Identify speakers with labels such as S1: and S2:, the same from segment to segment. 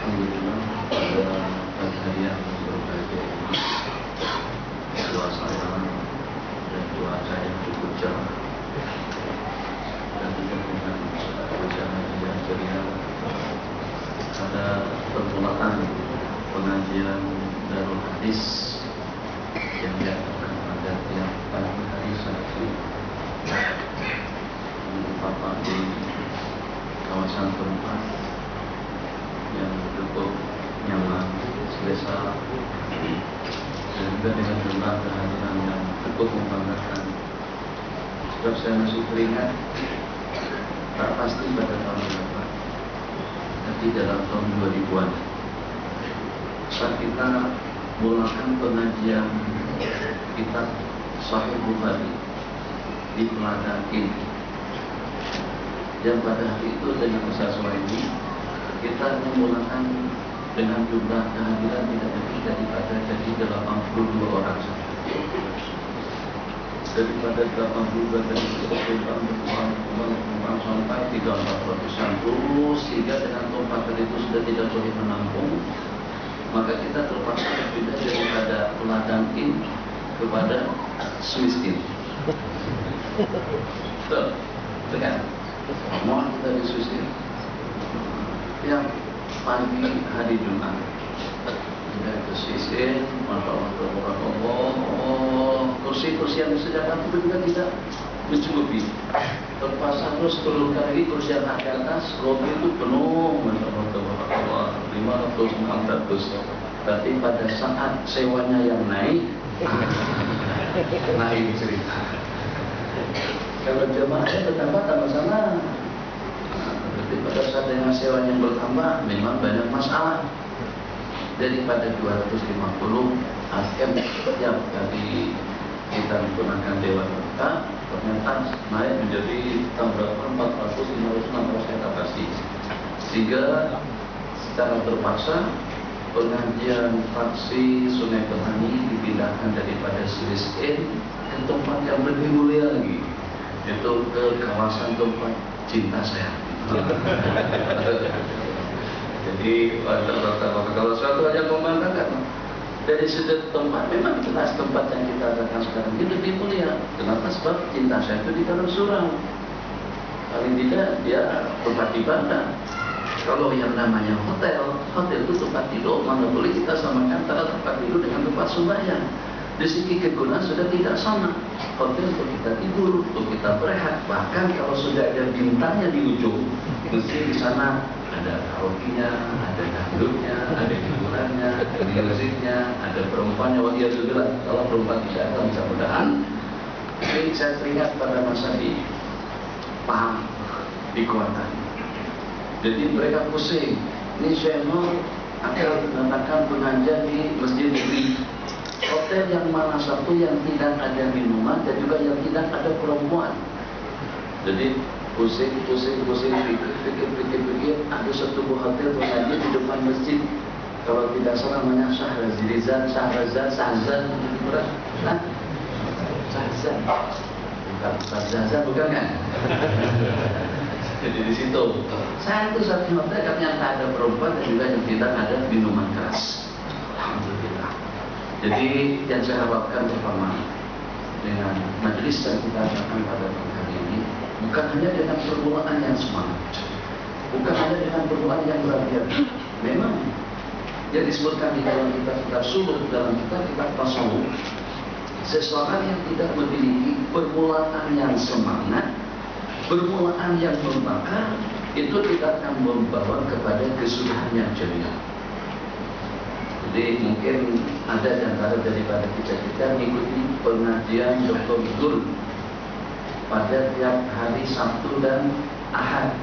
S1: Alhamdulillah pada pagi hari yang berbahagia ini suasana dan cuaca yang cukup cerah dan juga dengan suasana yang ceria pada permulaan pengajian Darul Hadis yang diadakan pada tiap pagi hari Sabtu di kawasan tempat yang cukup nyaman, selesa, dan juga dengan jumlah kehadiran yang cukup membanggakan. Sebab saya masih teringat, tak pasti pada tahun berapa, tapi dalam tahun 2000-an, saat kita mulakan pengajian kitab Sahih Bukhari di Pelada ini, yang pada hari itu dengan Ustaz Suhaimi kita memulakan dengan jumlah kehadiran tidak lebih daripada jadi 82 orang saja. Daripada 82 dari berkurang sampai 300-an terus, sehingga dengan tempatan itu sudah tidak boleh menampung, maka kita terpaksa pindah daripada ladang in kepada Swiskin. Betul, kan? Mohon kita diskusi yang pagi hari Jumat kita diskusi, Masya Allah, kursi-kursi yang disediakan itu juga tidak mencukupi. Terpaksa terus turun lagi kursi yang di atas, lobby itu penuh, Masya Allah, 500-600. Tapi pada saat sewanya yang naik, naik cerita. Kalau jemaahnya bertambah tambah sama. Berarti pada saat dengan sewa yang bertambah memang banyak masalah. Daripada 250 ATM yang tadi kita menggunakan Dewan Mereka, ternyata naik menjadi tambah 400, 500, 600 saya tak pasti. Sehingga secara terpaksa pengajian fraksi Sungai Petani dipindahkan daripada Swiss Inn ke tempat yang lebih mulia lagi, itu ke kawasan tempat cinta saya. Jadi kalau suatu yang memandangkan dari sudut tempat, memang jelas tempat yang kita adakan sekarang ini lebih mulia. Kenapa? Sebab cinta saya itu di dalam surau. Paling tidak dia tempat ibadah. Kalau yang namanya hotel itu tempat tidur, mana boleh kita samakan antara tempat tidur dengan tempat sembahyang. Di segi kegunaan sudah tidak sama. Hotel untuk kita tidur, untuk kita berehat. Bahkan kalau sudah ada bintangnya di ujung, mesti di sana ada karaoke-nya, ada dangdutnya, ada hiburannya, ada musiknya, ada perempuannya. Waliyadzubillah, kalau perempuan tidak ada, mudah-mudahan. Jadi saya teringat pada masa di Pahang, di Kuantan. Jadi mereka pusing. Ini saya mau akan mengadakan pengajian di Masjid Negeri. Hotel yang mana satu yang tidak ada minuman dan juga yang tidak ada perempuan. Jadi pusing, pikir, ada satu buah hotel pengajian di depan masjid. Kalau tidak salah namanya Syahrazan, bukan kan? Jadi di situ saya itu satu hotel yang tak ada perempuan dan juga yang tidak ada minuman keras. Alhamdulillah. Jadi yang saya harapkan pertama dengan majelis yang kita adakan pada pagi hari ini, bukan hanya dengan permulaan yang semangat, bukan hanya dengan permulaan yang berhati-hati. Memang yang disebutkan di dalam kitab suluk, dalam kitab tasawuf, seseorang yang tidak memiliki permulaan yang semangat, permulaan yang membakar, itu tidak akan membawa kepada kesudahan yang ceria. Jadi mungkin ada di antara daripada kita mengikuti pengajian Dr. Gur pada tiap hari Sabtu dan Ahad.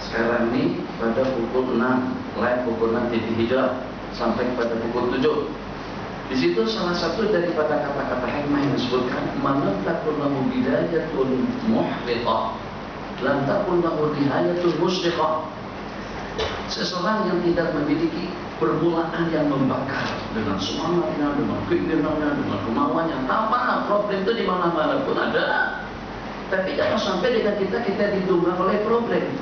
S1: Sekarang ini pada pukul 6, live pukul 6 titik hijrah sampai pada pukul 7. Di situ salah satu daripada kata-kata hikmah yang disebutkan, "Man takun lahu bidayatun muhbitah, lam takun lahu nihayatun musyrifah." Seseorang yang tidak memiliki permulaan yang membakar dengan semangatnya, dengan keinginannya, dengan kemauannya, tanpa problem itu di mana-mana pun ada. Tapi jangan sampai dengan kita didunggang oleh problem.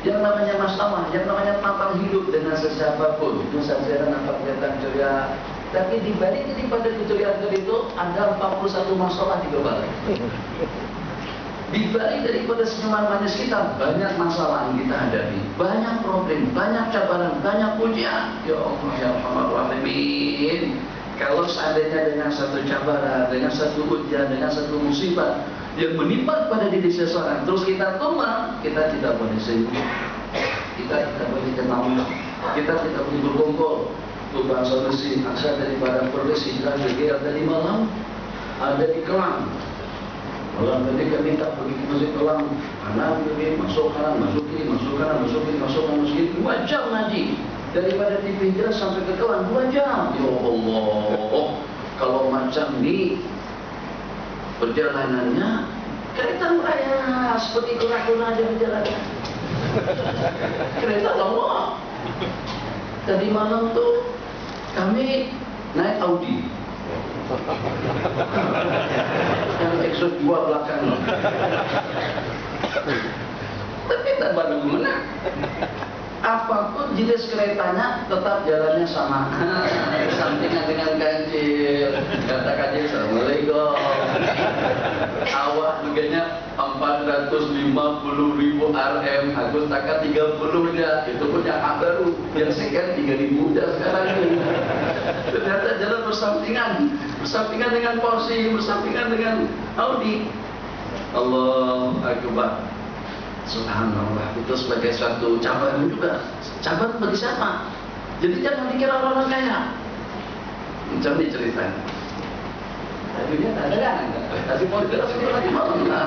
S1: Yang namanya masalah, yang namanya tantangan mau hidup dengan sesiapapun, itu saja nampak kelihatan ceria. Tapi di balik daripada keceriaan itu ada 41 masalah di kepala. Di balik daripada senyuman manis kita, banyak masalah yang kita hadapi, banyak problem, banyak cabaran, banyak ujian. Ya Allah, ya Rahman. Kalau seandainya dengan satu cabaran, dengan satu ujian, dengan satu musibah yang menimpa pada diri seseorang, terus kita tumbang, kita tidak boleh senyum, kita tidak boleh tenang, kita tidak boleh berkumpul. Itu bangsa besi, asal daripada profesi dari malam, ada di Kelang. Orang ketika minta pergi ke masjid Kelang, kanan kiri, masuk kanan, masuk kiri, masuk kanan, masuk kiri, masuk kanan, masuk kiri, 2 jam ngaji. Daripada di Pinjras sampai ke Kelang 2 jam. Ya Allah, kalau macam ini perjalanannya kereta raya seperti kura-kura aja berjalan. Kereta lama. Tadi malam tuh kami naik Audi. Yang Exos 2 belakang. Tapi tak pada gimana. Apapun jenis keretanya tetap jalannya sama. Sampingan dengan kancil. Kata kancil, Assalamualaikum. Awak harganya 450.000 RM. Aku takat 30 aja. Itu pun yang baru. Yang second 3.000 aja sekarang ini. Ternyata jalan bersampingan dengan Porsche, bersampingan dengan Audi. Allah Akbar. Subhanallah, itu sebagai suatu cabaran juga. Cabaran bagi siapa? Jadi jangan dikira orang kaya. Macam ini ceritanya. Tapi dia tak ada kan? Tapi mau dikira sedih lagi malam lah.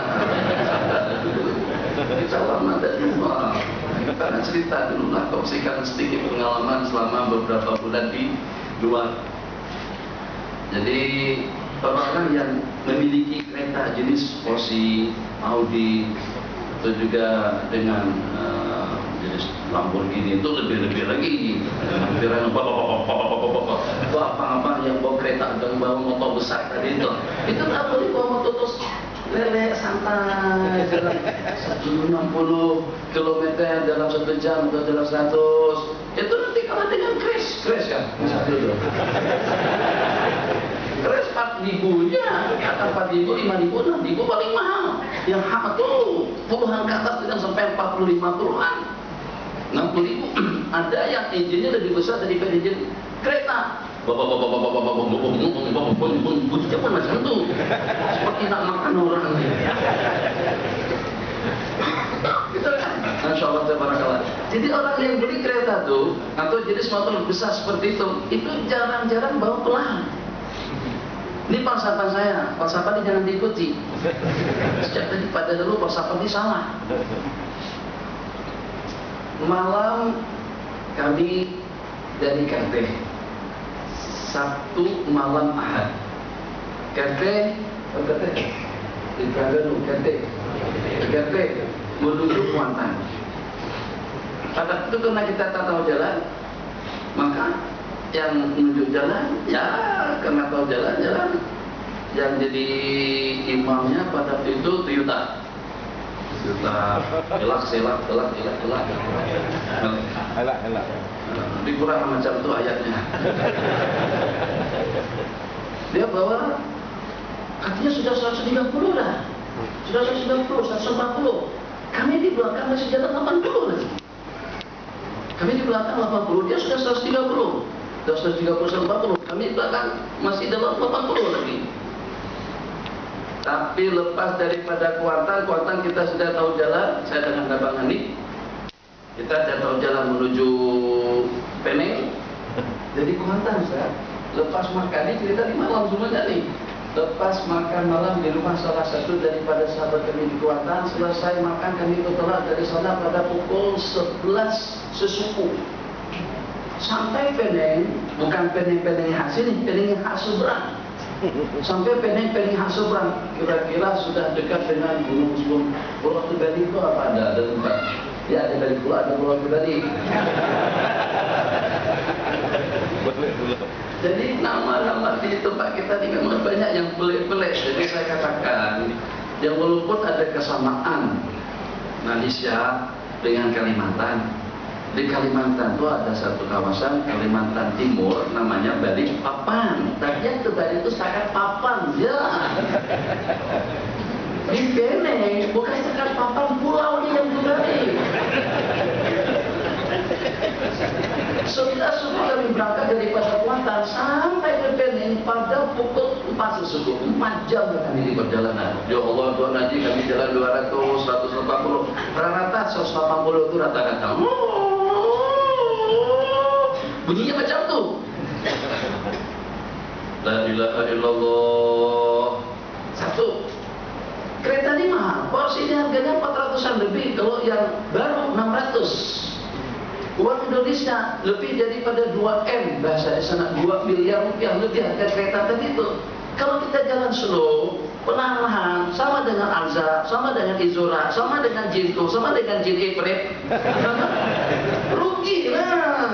S1: Insya-Allah ada semua. Karena cerita dulu lah, kongsikan sedikit pengalaman selama beberapa bulan di luar. Jadi orang-orang yang memiliki kereta jenis Porsche, Audi, atau juga dengan jenis Lamborghini itu lebih-lebih lagi. Kira-kira apa yang bawa kereta dan bawa motor besar tadi itu tak boleh bawa motor terus lelek santai jalan 160 km dalam 1 jam atau dalam 100. Itu nanti kalah dengan crash kan? Crash 4.000 nya, kata 4.000, 5.000, 6.000 paling mahal. Yang hak tuh puluhan ke atas tidak sampai 40-50-an, 60.000. Ada yang engine-nya lebih besar daripada engine kereta. Bunyinya pun macam tu, seperti nak makan orang. Gitu kan? Masya Allah, tabarakallah. Jadi orang yang beli kereta tuh atau jenis motor besar seperti itu jarang-jarang bawa pelan. Ini falsafah saya, falsafah ini jangan diikuti. Sejak tadi pada dulu falsafah ini salah. Malam kami dari Kerteh, Sabtu malam Ahad. Kerteh menuju Kuantan. Pada itu karena kita tak tahu jalan, maka yang menuju jalan, ya karena tahu jalan, yang jadi imamnya pada itu Toyota. Elak. Lebih kurang macam itu ayatnya. Dia bawa, katanya sudah 130 dah. Sudah 190, 140. Kami di belakang masih jalan 80 lagi. Kami di belakang 80, dia sudah 130. 130, 140. Kami di belakang masih dalam 80 lagi. Tapi lepas daripada Kuantan kita sudah tahu jalan. Saya dengan Abang Hani, kita sudah tahu jalan menuju Peneng. Jadi Kuantan, saya lepas makan, ini cerita di malam semuanya nih. Lepas makan malam di rumah salah satu daripada sahabat kami di Kuantan, selesai makan kami bertolak dari sana pada pukul 11 sesuku. Sampai Peneng, bukan Peneng khas ini, Peneng khas seberang. Sampai Peneng khas seberang, kira-kira sudah dekat dengan gunung. Pulau Bali itu apa ada tempat? Ya ada dari pulau, ada Pulau Bali. Jadi nama-nama di tempat kita ini memang banyak yang pelik-pelik. Jadi saya katakan, yang walaupun ada kesamaan Malaysia dengan Kalimantan, Di Kalimantan itu ada satu kawasan Kalimantan Timur namanya Balikpapan. Tadinya ke Bali itu setakat papan, ya. Di Bene, bukan setakat papan, pulau dia yang di Bali. Sudah kami berangkat dari Kuantan sampai ke Bene pada pukul 4 sesuku, 4 jam kami di perjalanan. Ya Allah, Tuhan Haji kami jalan 200, 180, rata-rata 180 itu rata-rata. Bunyinya macam tu. La ilaha illallah. Satu. Kereta ini mahal. Porsinya harganya 400-an lebih. Kalau yang baru 600. Uang Indonesia lebih daripada 2M. Bahasa di sana 2 miliar rupiah lebih harga kereta tadi itu. Kalau kita jalan slow, perlahan-lahan, sama dengan Alza, sama dengan Izura, sama dengan Jinto, sama dengan Jin Ifrit, rugi lah.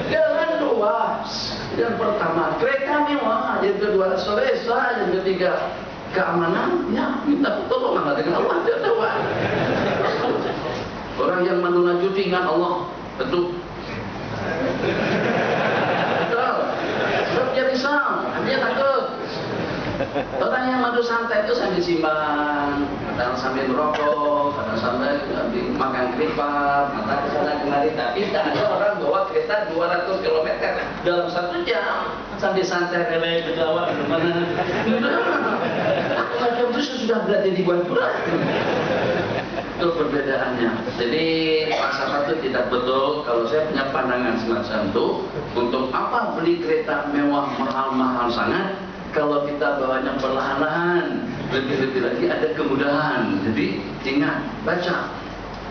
S1: Jalan luas. Yang pertama kereta mewah, yang kedua selesa, yang ketiga keamanan. Ya minta pertolongan dengan Allah. Orang yang menunaju dengan Allah tentu betul. Sebab dia risau, dia takut. Orang yang madu santai itu sambil simbang, kadang sambil merokok, kadang sambil makan keripap, mata ke sana kemari. Tapi tak ada orang bawa kereta 200 km dalam 1 jam sambil santai relay ke Jawa ke mana. Macam itu sudah berada di Buan-Buan. Itu perbedaannya. Jadi falsafah itu tidak betul. Kalau saya punya pandangan semacam itu, untuk apa beli kereta mewah mahal-mahal sangat? Kalau kita bawanya perlahan-lahan, lebih-lebih lagi ada kemudahan. Jadi ingat, baca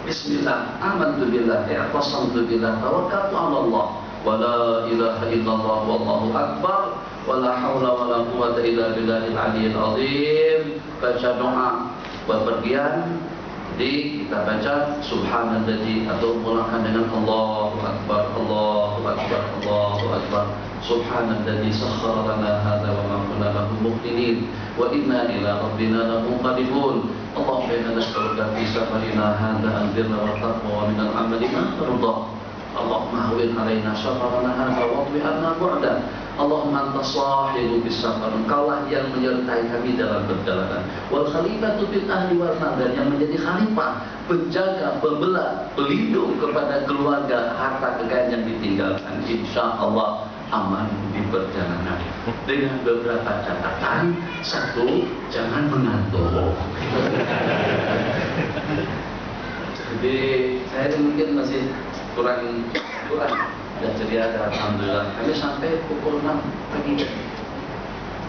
S1: Bismillah, amantu billah, i'tasamtu billah, tawakkaltu 'ala Allah, wa la ilaha illallah, wallahu akbar, wa la haula wa la quwwata illa billahil aliyyil azim. Baca doa bepergian. Jadi kita baca Subhanalladzi atau mulakan dengan Allahu Akbar, Allahu Akbar, Allahu Akbar. Subhanalladzi sakhkhara lana hadza wa ma kunna lahu muqrinin wa inna ila rabbina lamunqalibun. Allahumma inna nas'aluka fi safarina hadza al-birra wa taqwa wa min al-'amali ma tarda. Allahumma hawwin 'alaina safarana hadza wa qwi 'anna bu'da. Allahumma anta sahibu bis-safar, engkaulah yang menyertai kami dalam perjalanan. Wal khalifatu bil ahli wal mal, dan yang menjadi khalifah, penjaga, pembela, pelindung kepada keluarga, harta kekayaan yang ditinggalkan. Insyaallah aman di perjalanan. Dengan beberapa catatan. Satu, jangan mengantuk. Jadi saya mungkin masih kurang. Dan jadi ada, alhamdulillah kami sampai pukul 6 pagi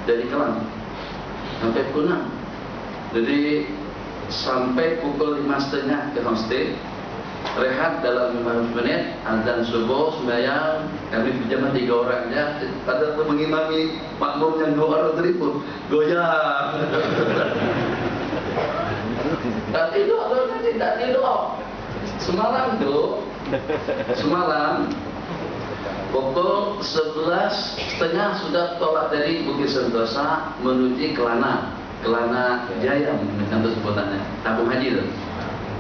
S1: dari Kelang sampai pukul 6. Jadi sampai pukul 5.30 ke homestay, rehat dalam 15 menit, azan subuh, sembahyang. Kami berjamaah 3 orang ya, pada mengimami makmum yang 2 orang teripun goyang. Tak tidur, tidak tidur. Semalam pukul 11.30 sudah tolak dari Bukit Sentosa menuju Kelana Jaya, dengan sebutannya tabung haji itu.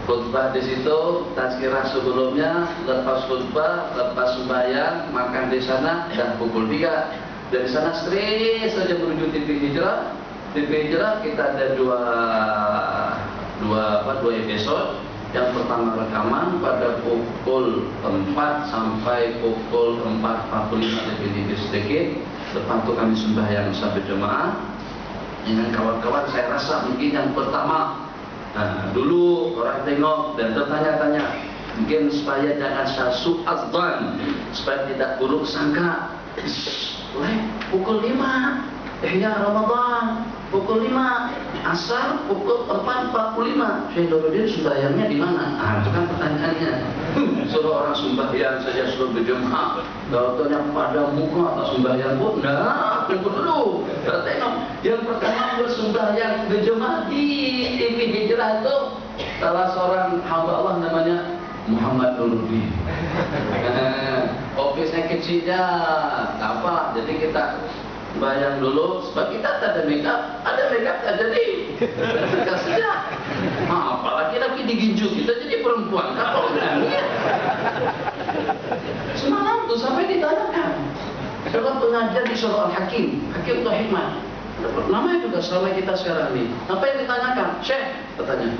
S1: Khutbah di situ, tazkirah sebelumnya, lepas khutbah, lepas sembahyang, makan di sana, dan pukul 3 dari sana straight saja menuju TV Hijrah. TV Hijrah kita ada dua episode. Yang pertama rekaman pada pukul 4 sampai pukul 4.45 lebih sedikit. Lepas itu kami sembahyang sampai jemaah dengan kawan-kawan. Saya rasa mungkin yang pertama, dulu orang tengok dan bertanya-tanya, mungkin supaya jangan su'adzan, supaya tidak buruk sangka. Pukul 5 Ihya Ramadan, pukul 5 asar, pukul 4.45. Syekh Nuruddin sembahyangnya di mana? Itu kan pertanyaannya. Suruh orang sembahyang saja suruh berjemaah, dautannya pada muka tak sembahyang pun. Nah, tunggu dulu. Kita tengok yang pertama bersembahyang berjemaah di TV Hijrah itu salah seorang hamba Allah namanya Muhammad Nuruddin. Ofisnya kecilnya apa? Jadi kita bayang dulu, sebab kita tak ada makeup tak jadi. Kasihnya, apalagi lagi diginjuk kita jadi perempuan. Apa urusannya? Semalam tuh sampai ditanyakan. Dalam pengajian di Surah Al-Hakim, Hakim itu hikmah. Namanya juga selama kita sekarang ini. Apa yang ditanyakan? Syekh, katanya.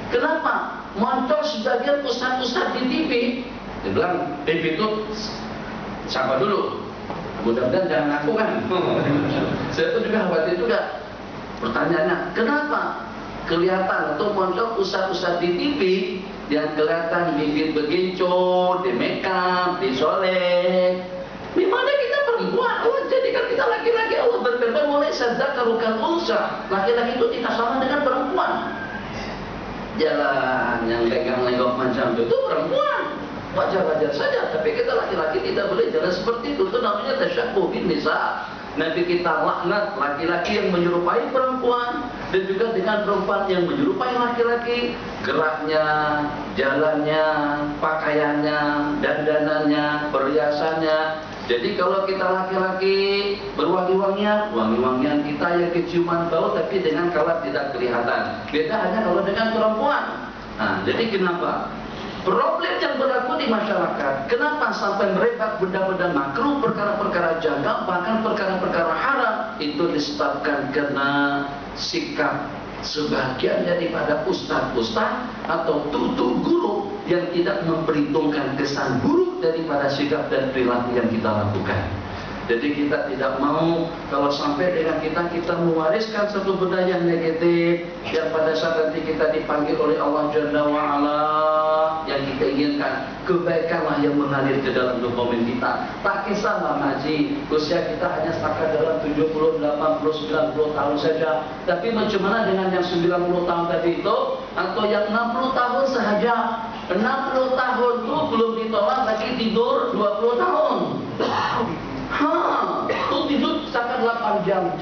S1: Kenapa muncul sebagian ustaz-ustaz di TV? Dia bilang, TV itu siapa dulu? Mudah-mudahan jangan aku kan. Saya itu juga khawatir juga. Pertanyaannya, kenapa kelihatan atau muncul ustaz-ustaz di TV yang kelihatan bibir begincur, di make up, disolek? Di mana kita perempuan? Allah jadikan kita laki-laki. Allah berfirman, mulai sadzakaru kal unsa. Laki-laki itu tidak sama dengan perempuan. Jalan yang legang-legok macam itu perempuan. Wajar-wajar saja, tapi kita laki-laki tidak boleh jalan seperti itu. Itu namanya tasyabbuh bin nisa. Nabi kita laknat laki-laki yang menyerupai perempuan dan juga dengan perempuan yang menyerupai laki-laki. Geraknya, jalannya, pakaiannya, dandanannya, perhiasannya. Jadi kalau kita laki-laki berwangi-wangian, wangi-wangian kita yang keciuman bau tapi dengan kalat tidak kelihatan. Beda hanya kalau dengan perempuan. Nah, jadi kenapa? Problem yang berlaku di masyarakat, kenapa sampai merebak benda-benda makruh, perkara-perkara janggal, bahkan perkara-perkara haram, itu disebabkan karena sikap sebagian daripada ustaz-ustaz atau tutu guru yang tidak memperhitungkan kesan buruk daripada sikap dan perilaku yang kita lakukan. Jadi kita tidak mau kalau sampai dengan kita mewariskan satu benda yang negatif, yang pada saat nanti kita dipanggil oleh Allah Jalla wa'ala, yang kita inginkan kebaikanlah yang mengalir ke dalam dokumen kita. Tak kisahlah haji, usia kita hanya setakat dalam 70, 80, 90 tahun saja. Tapi bagaimana dengan yang 90 tahun tadi itu, atau yang 60 tahun sahaja? 60 tahun itu belum ditolak lagi tidur 20 tahun. Itu tidur sekitar 8 jam.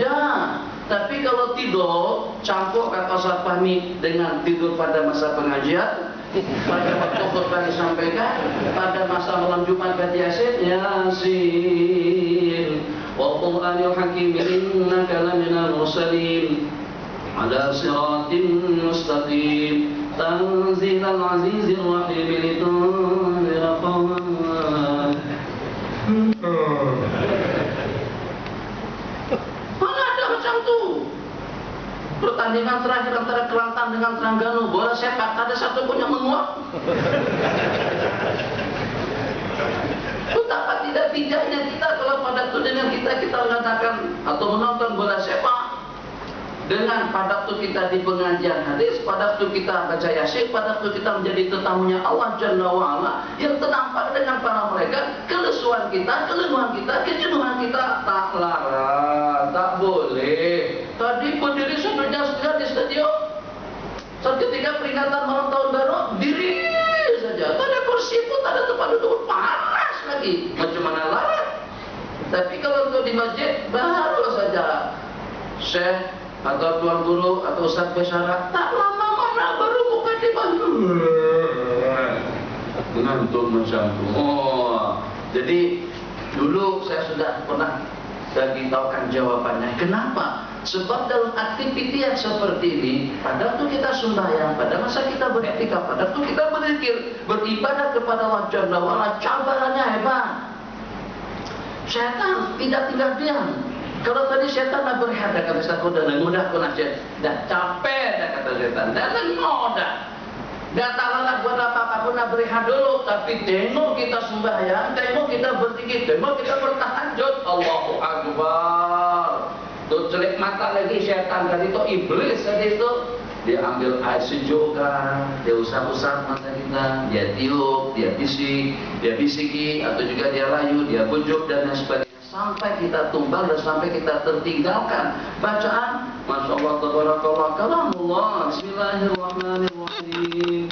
S1: Tapi kalau tidur campur kata Ustaz Fahmi dengan tidur pada masa pengajian, pada waktu khutbah disampaikan, pada masa malam Jumat baca Yasin, wal Qur'anil Hakim innaka laminal mursalin ala siratin mustaqim tanzilal azizir rahim litunzira qauman. Mana ada macam tu? Pertandingan terakhir antara Kelantan dengan Terengganu, bola sepak, ada satu pun yang menguap. Betapa tidak bijaknya kita kalau pada tu dengan kita mengatakan atau menonton bola sepak. Dengan pada waktu kita di pengajian hadis, pada waktu kita baca Yasin, pada waktu kita menjadi tetamunya Allah Jalla wa'ala, yang ternampak dengan para mereka, kelesuan kita, kelenguhan kita, kejenuhan kita, tak larang, tak boleh. Tadi berdiri 1 jam setengah di stadion, ketika peringatan malam tahun baru, diri saja, tak ada kursi pun, tak ada tempat duduk, panas lagi, macam mana larang. Tapi kalau untuk di masjid, baru saja Syekh atau tuan guru atau ustaz bersyarat, tak lama mana baru buka di bantu ngantuk macam tu. Jadi dulu saya sudah pernah beritahukan jawabannya. Kenapa? Sebab dalam aktiviti yang seperti ini, pada waktu kita sembahyang, pada masa kita beriktikaf, pada waktu kita berzikir, beribadah kepada Allah Jalla wa'ala, cabarannya hebat. Syaitan tidak tinggal diam. Kalau tadi setan nak berehat, dah kata Ustaz, dah mudah aku nak dah capek dah kata setan, dah lengoh dah. Dah tak larat buat apa-apa pun nak berehat dulu. Tapi tengok kita sembahyang, tengok kita berzikir, tengok kita bertahajud. Allahu Akbar. Tu celik mata lagi setan tadi tu, iblis tadi tu. Dia ambil air sejuk kan, dia usap-usap mata kita, dia tiup, dia bisik, dia bisiki, atau juga dia rayu, dia bujuk dan lain sebagainya. Sampai kita tumbang dan sampai kita tertinggalkan bacaan. Masya Allah, tabarakallah, kalamullah. Bismillahirrahmanirrahim.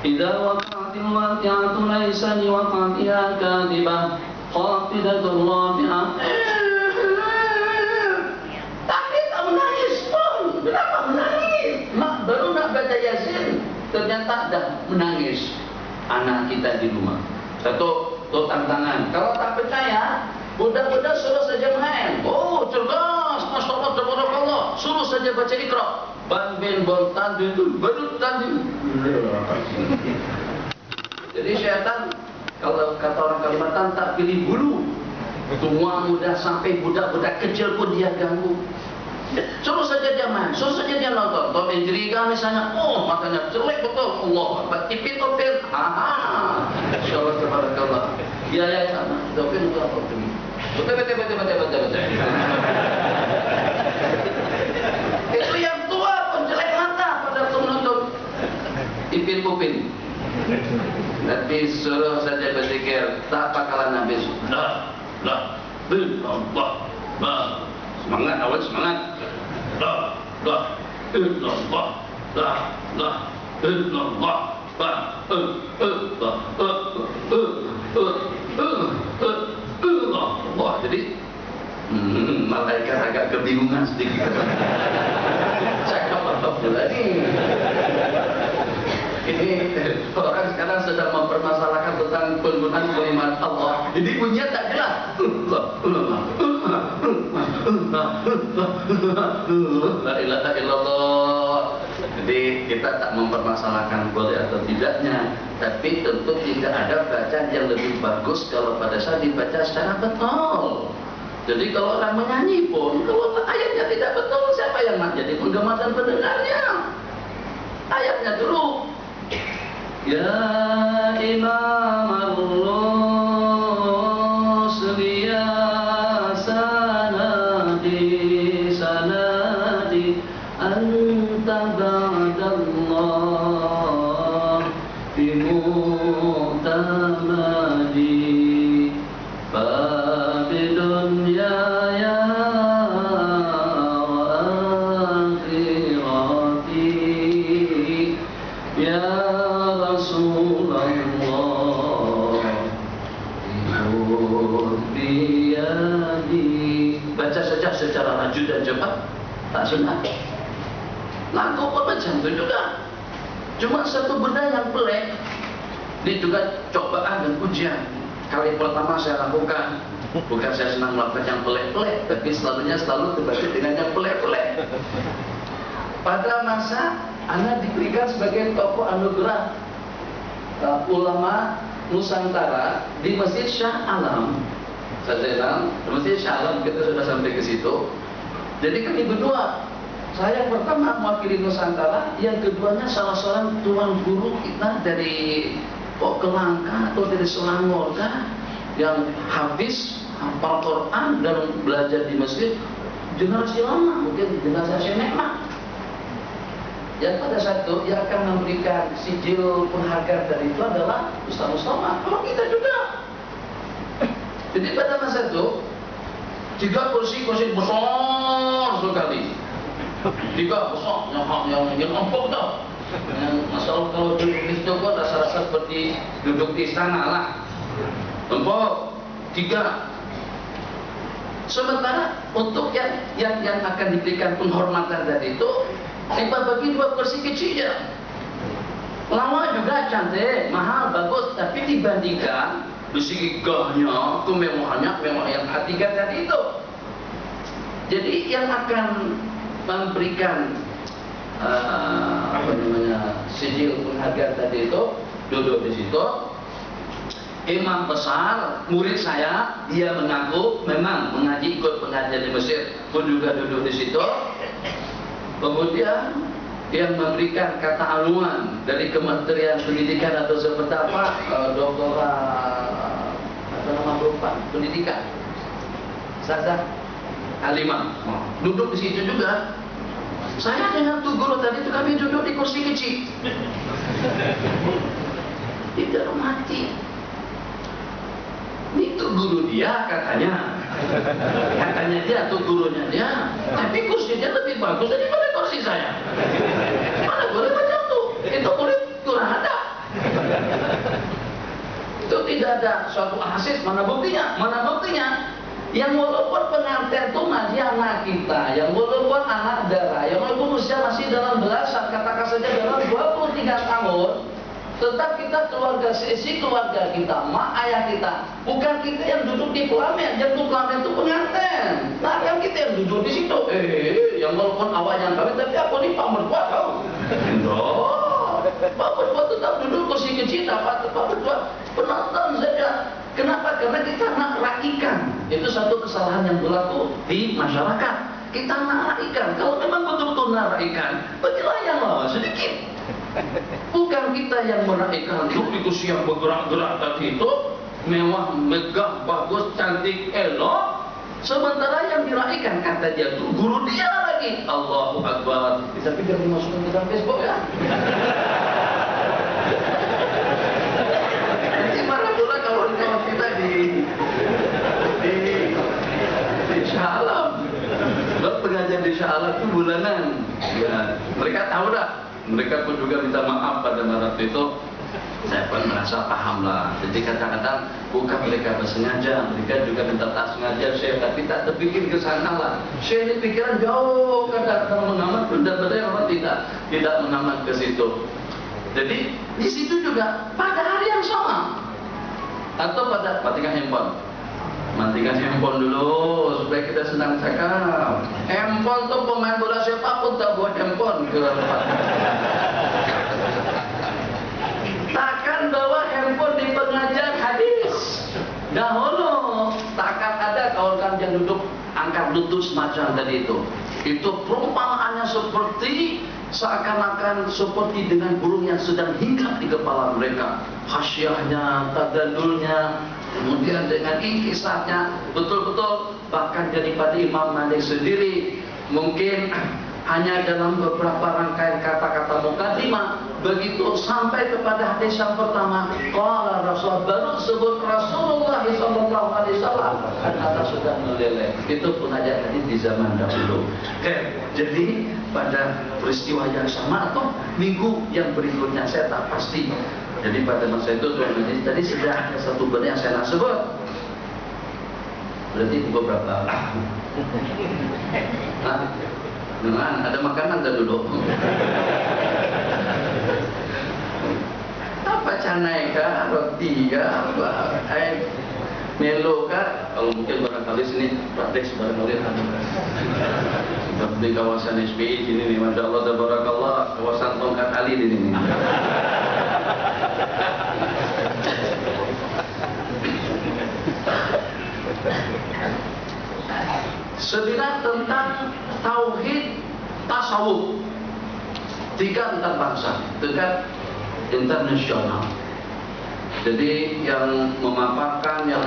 S1: Idza waqa'atil waqi'atu laysa liwaqa'atiha kadhibah khafidatur rafi'ah. Tapi tak menangis pun. Kenapa menangis? Baru nak baca Yasin, ternyata dah menangis anak kita di rumah. Satu, tantangan. Kalau tak percaya, budak-budak suruh saja main. Oh, cerdas, Masya Allah, tabarakallah. Suruh saja baca Iqra. Ban bin bon tanding tu, baru tanding. Jadi syaitan, kalau kata orang Kalimantan, tak pilih bulu. Tua muda sampai budak-budak kecil pun dia ganggu. Suruh saja dia main, suruh saja dia nonton. Tom and Jerry misalnya, oh matanya jelek betul, Allah, ipin opin, insyaallah tabarakallah. Ya, opin itu apa tuh? Betul. Itu yang tua pun jelek mata pada nonton ipin opin. Tapi suruh saja berzikir, tak bakalan habis. Allah, semangat awal semangat. Jadi malaikat agak kebingungan sedikit. Cakap apa pula ni? Ini orang sekarang sedang mempermasalahkan tentang penggunaan kalimat Allah. Jadi bunyinya tak jelas. La ilaha illallah. Jadi kita tak mempermasalahkan boleh atau tidaknya, tapi tentu tidak ada bacaan yang lebih bagus kalau pada saat dibaca secara betul. Jadi kalau orang menyanyi pun, kalau ayatnya tidak betul, siapa yang nak jadi penggemar dan pendengarnya? Ayatnya dulu. Ya Imam ar-Rusul ya sanadi anta ba'dallah bimu'tamadi fabidun ya akhirati ya baca saja secara raju dan cepat, tak sunnah. Lagu pun macam itu juga. Cuma satu benda yang pelik. Ini juga cobaan dan ujian. Kali pertama saya lakukan. Bukan saya senang melakukan yang pelik-pelik, tapi selalu terbatik dengan yang pelik-pelik. Pada masa Anda diberikan sebagai tokoh anugerah ulama Nusantara di Masjid Shah Alam. Saya Masjid Shah Alam, kita sudah sampai ke situ. Jadi kami berdua. Saya pertama mewakili Nusantara, yang keduanya salah seorang tuan guru kita dari Kelangka atau dari Selangor yang habis hafal Quran dan belajar di masjid generasi lama, mungkin generasi Syekh. Yang pada saat itu yang akan memberikan sijil penghargaan dari itu adalah Ustaz Mustafa. Kalau kita juga. Jadi pada masa itu 3 kursi besar sekali. 3 besar yang empuk tau. Yang masalah kalau duduk di situ kok rasa-rasa seperti duduk di istana lah. Empuk 3. Sementara untuk yang akan diberikan penghormatan tadi itu bagi 2 kursi kecil. Lama juga cantik, mahal, bagus, tapi dibandingkan dari segi gahnya, kemewahannya, mewah yang A3 tadi itu. Jadi yang akan memberikan sijil penghargaan tadi itu duduk di situ. Imam besar, murid saya, dia mengaku memang mengaji ikut pengajian di Mesir, pun juga duduk di situ. Kemudian yang memberikan kata aluan dari Kementerian Pendidikan atau seperti apa, pendidikan, Ustazah Halimah, duduk di situ juga. Saya dengan tuh guru tadi itu kami duduk di kursi kecil. Tidak mati. Itu guru dia katanya dia tuh gurunya dia, tapi kursinya lebih bagus daripada kursi saya. Mana boleh macam tuh? Itu murid kurang ada. Itu tidak ada suatu asis. Mana buktinya? Yang walaupun pengantin itu masih anak kita, yang walaupun anak darah, yang walaupun usia masih dalam belasan, katakan saja dalam 23 tahun, tetap kita keluarga keluarga kita, mak ayah kita, bukan kita yang duduk di pelamen. Yang duduk pelamen itu pengantin. Nah kan kita yang duduk di situ. Yang walaupun awak yang kawin, tapi aku ni pak mertua tau. Bapak waktu tahu dulu kursi kecil dapat Bapak dua penonton saja. Kenapa? Karena kita nak rakikan. Itu satu kesalahan yang berlaku di masyarakat. Kita nak rakikan. Kalau memang betul-betul nak rakikan, bagilah yang lawan sedikit. Bukan kita yang meraihkan di kursi yang bergerak-gerak tadi itu mewah, megah, bagus, cantik, elok. Sementara yang diraihkan kata dia tuh guru dia lagi. Allahu Akbar. Bisa pikir dimasukkan ke dalam Facebook ya. Nanti marah pula kalau kita di Shah Alam. Pengajian di Shah Alam itu bulanan. Ya, mereka tahu dah. Mereka pun juga minta maaf pada Maret itu. Saya pun merasa paham lah. Jadi kadang-kadang bukan mereka bersengaja, mereka juga minta tak sengaja Syekh, tapi tak terpikir ke sana lah. Syekh ini pikiran jauh, kadang-kadang mengamat, benar-benar orang tidak mengamat ke situ. Jadi di situ juga pada hari yang sama atau pada matikan handphone. Matikan handphone dulu supaya kita senang cakap. Handphone tuh pemain bola sepak pun tak buat handphone ke tempat. Takkan bawa handphone di pengajian hadis. Dahulu takkan ada kawan-kawan yang duduk angkat lutut semacam tadi itu. Itu perumpamaannya seperti seakan-akan seperti dengan burung yang sedang hinggap di kepala mereka. Khasyahnya, tadallulnya, kemudian dengan inkisahnya, betul-betul bahkan daripada Imam Malik sendiri mungkin hanya dalam beberapa rangkaian kata-kata mukadimah, begitu sampai kepada hadis yang pertama, qala Rasul, baru sebut Rasulullah sallallahu alaihi wasallam, kata sudah meleleh. Itu pun aja hadis di zaman dahulu. Oke, jadi pada peristiwa yang sama atau minggu yang berikutnya saya tak pasti. Jadi pada masa itu Tuhan Majlis tadi sudah ada satu benda yang saya nak sebut. Berarti beberapa. Nah, dengan ada makanan tak duduk. Apa canai kah, roti kah, melo kah? Kalau mungkin barangkali sini praktek barangkali ada. Seperti kawasan SPI sini nih, Masya Allah, tabarakallah, kawasan Tongkat Ali di sini. Sebenarnya tentang tauhid tasawuf, tiga tentang bangsa, tingkat internasional. Jadi yang memaparkan yang